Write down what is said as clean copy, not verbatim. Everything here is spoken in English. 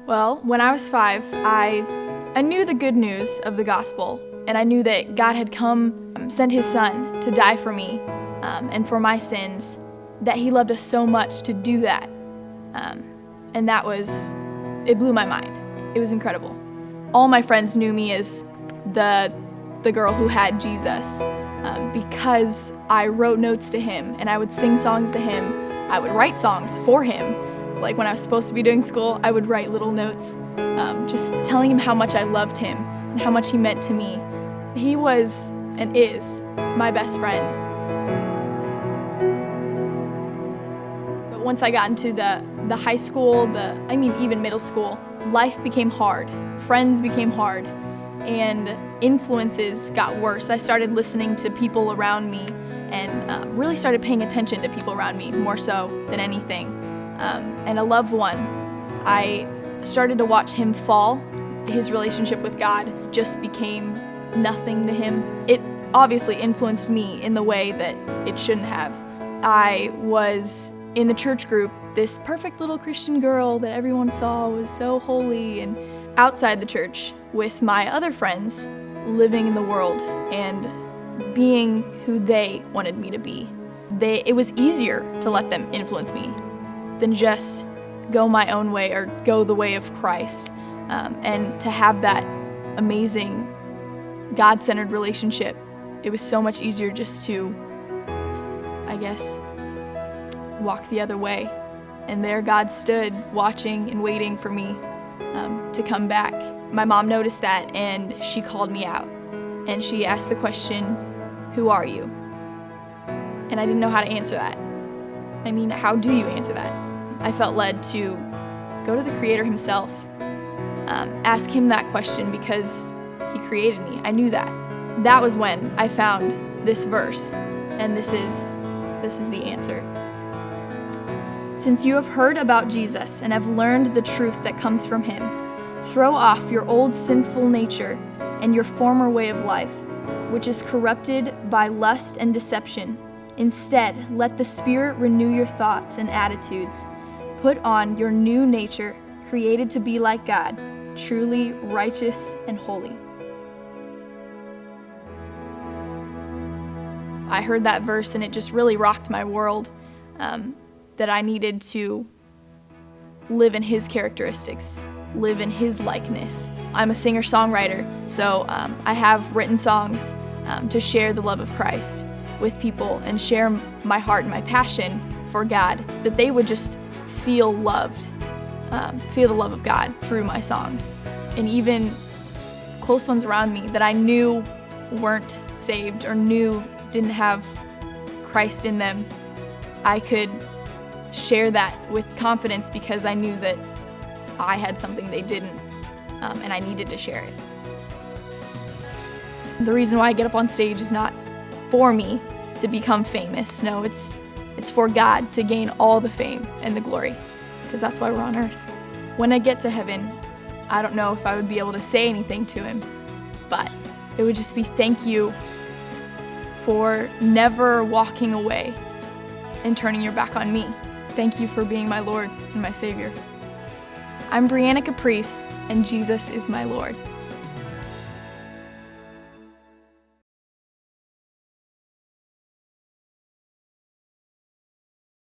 Well, when I was 5, I knew the good news of the gospel, and I knew that God had sent his son to die for me and for my sins, that he loved us so much to do that. And it blew my mind. It was incredible. All my friends knew me as the girl who had Jesus because I wrote notes to him and I would sing songs to him. I would write songs for him. Like when I was supposed to be doing school, I would write little notes just telling him how much I loved him and how much he meant to me. He was and is my best friend. But once I got into the high school, even middle school, life became hard. Friends became hard. And influences got worse. I started listening to people around me and really started paying attention to people around me more so than anything. And a loved one, I started to watch him fall. His relationship with God just became nothing to him. It obviously influenced me in the way that it shouldn't have. I was in the church group, this perfect little Christian girl that everyone saw was so holy, and outside the church with my other friends, living in the world and being who they wanted me to be. It was easier to let them influence me than just go my own way or go the way of Christ. And to have that amazing God-centered relationship, it was so much easier just to, walk the other way. And there God stood watching and waiting for me to come back. My mom noticed that and she called me out and she asked the question, "Who are you?" And I didn't know how to answer that. How do you answer that? I felt led to go to the Creator himself, ask him that question because he created me. I knew that. That was when I found this verse, and this is the answer. Since you have heard about Jesus and have learned the truth that comes from him, throw off your old sinful nature and your former way of life, which is corrupted by lust and deception. Instead, let the Spirit renew your thoughts and attitudes. Put on your new nature, created to be like God, truly righteous and holy. I heard that verse and it just really rocked my world, that I needed to live in his characteristics, live in his likeness. I'm a singer-songwriter, so I have written songs to share the love of Christ with people and share my heart and my passion for God, that they would just feel loved, feel the love of God through my songs. And even close ones around me that I knew weren't saved or knew didn't have Christ in them, I could share that with confidence because I knew that I had something they didn't, and I needed to share it. The reason why I get up on stage is not for me to become famous. No, it's for God to gain all the fame and the glory, because that's why we're on earth. When I get to heaven, I don't know if I would be able to say anything to him, but it would just be thank you for never walking away and turning your back on me. Thank you for being my Lord and my Savior. I'm Brianna Caprice, and Jesus is my Lord.